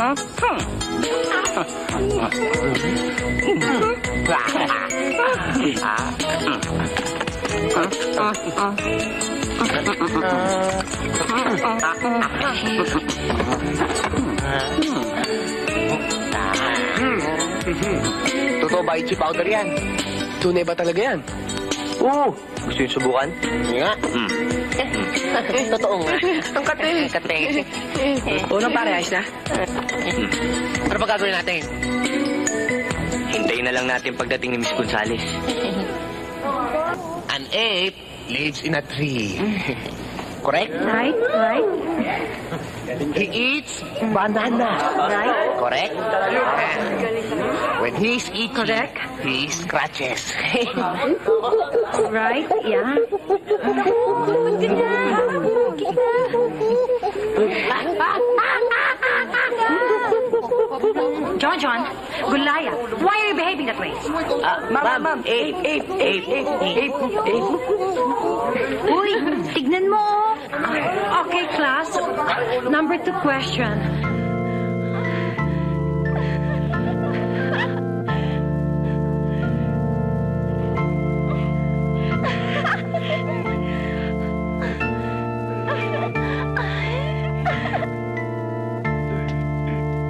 Totoo ba itchy powder yan? Tunay ba talaga yan? Oo. Gusto yung subukan? Nga. Totoo nga. Ang kate. Kate. Unang pare, ayos na? Ano pa gagawin natin? Hintayin na lang natin pagdating ni Miss Gonzales. An ape lives in a tree. Correct? Right. He eats banana. Right. Correct? When he's eating, Correct. he scratches. Right, yeah. John, Gulaya, why are you behaving that way? Ma'am, ape. Uy, tignan mo. Okay, class. Number 2 question.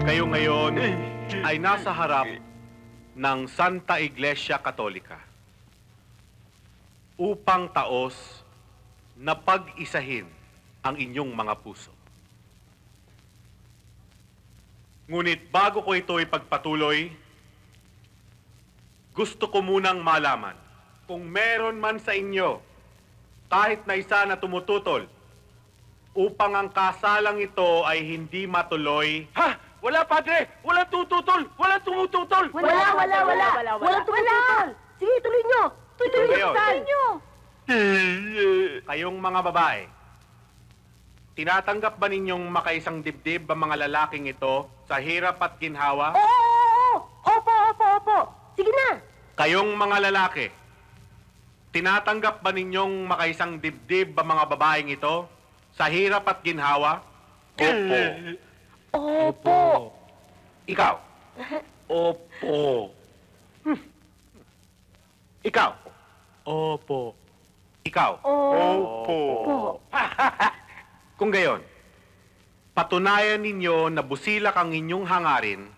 Kayo ngayon ay nasa harap ng Santa Iglesia Katolika upang taos na pag-isahin ang inyong mga puso. Ngunit bago ko ito ipagpatuloy, gusto ko munang malaman kung meron man sa inyo kahit na isa na tumututol upang ang kasalang ito ay hindi matuloy. Ha? Wala, padre! Wala tututol! Wala tumututol! Wala tumututol! Sige, tuloy nyo! Tuloy nyo! Kayong mga babae, tinatanggap ba ninyong makaisang dibdib ang mga lalaking ito sa hirap at ginhawa? Oo! Opo! Sige na! Kayong mga lalaki, tinatanggap ba ninyong makaisang dibdib ang mga babaeng ito sa hirap at ginhawa? Opo. Opo! Ikaw? Opo. Ikaw? Opo. Ikaw? Opo. Kung gayon, patunayan ninyo na busilak ang inyong hangarin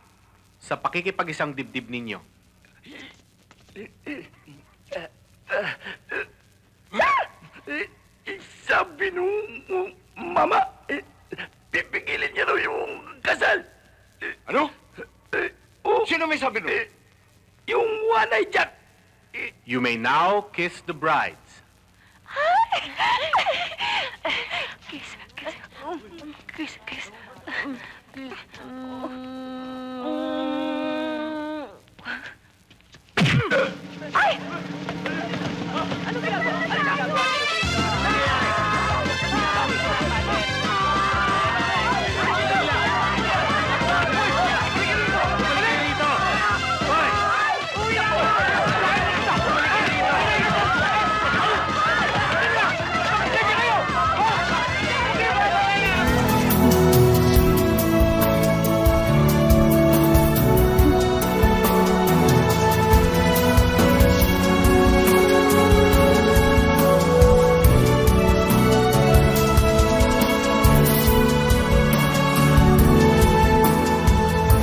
sa pakikipag-isang dibdib ninyo. Sabi nung mama, pipigilin niya raw yung kasal. Ano? Oh, Sino may sabi nun? yung one-eye Jack. You may now kiss the brides. Kiss. Ay!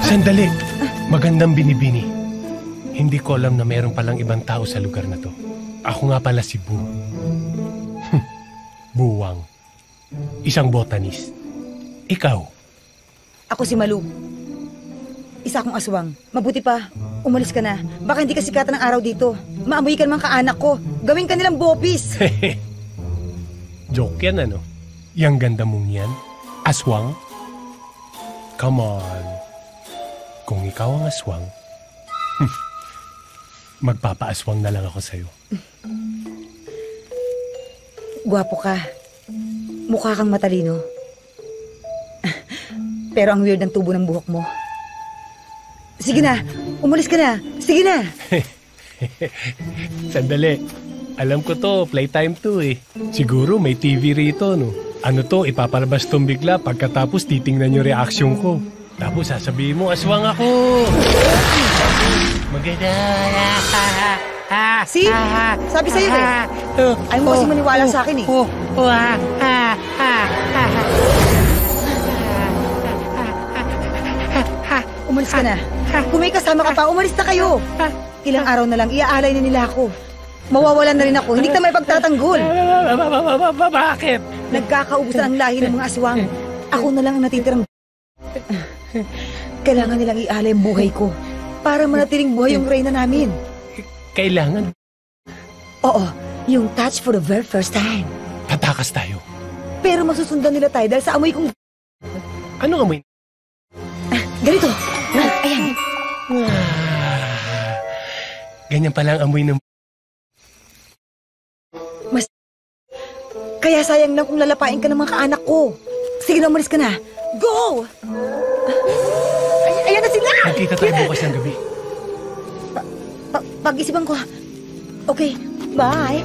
Sandali! Magandang binibini. Hindi ko alam na mayroon palang ibang tao sa lugar na to. Ako nga pala si Bu. Buwang. Isang botanist. Ikaw? Ako si Malu. Isa akong aswang. Mabuti pa, umalis ka na. Baka hindi ka sikatan ng araw dito. Maamoy ka naman kaanak ko. Gawin ka nilang bopis. Joke yan ano? Yang ganda mong yan? Aswang? Come on. Kung ikaw ang aswang, magpapaaswang na lang ako sa'yo. Gwapo ka. Mukha kang matalino. Pero ang weird ng tubo ng buhok mo. Sige na, umalis ka na. Sige na. Sandali. Alam ko to, playtime to eh. Siguro may TV rito, no? Ano to, ipapalabas tong bigla pagkatapos titingnan yung reaksyon ko. Tapos sasabihin mo, aswang ako. Maganda. See? Sabi sa'yo eh. Ayaw mo kasi maniwala sa akin eh. Umalis ka na. Kung may kasama ka pa, umalis na kayo. Ilang araw na lang, iaalay na nila ako. Mawawalan na rin ako. Hindi ka may pagtatanggol. Bakit? Nagkakaubusan ang lahi ng mga aswang. Ako na lang ang natitirang... Kailangan nilang ialay ang buhay ko para manatiling buhay yung reyna namin. Kailangan. Oo, yung touch for the very first time. Tatakas tayo. Pero masusundan nila tayo dahil sa amoy kong... Anong amoy? Ganito. Ayan. Ganyan pala ang amoy ng... Kaya sayang lang kung lalapain ka ng mga kaanak ko. Sige na, umalis ka na. Go! Ayan na sila! Nagkita tayo bukas ng gabi. Pag-isipan ko. Okay, bye.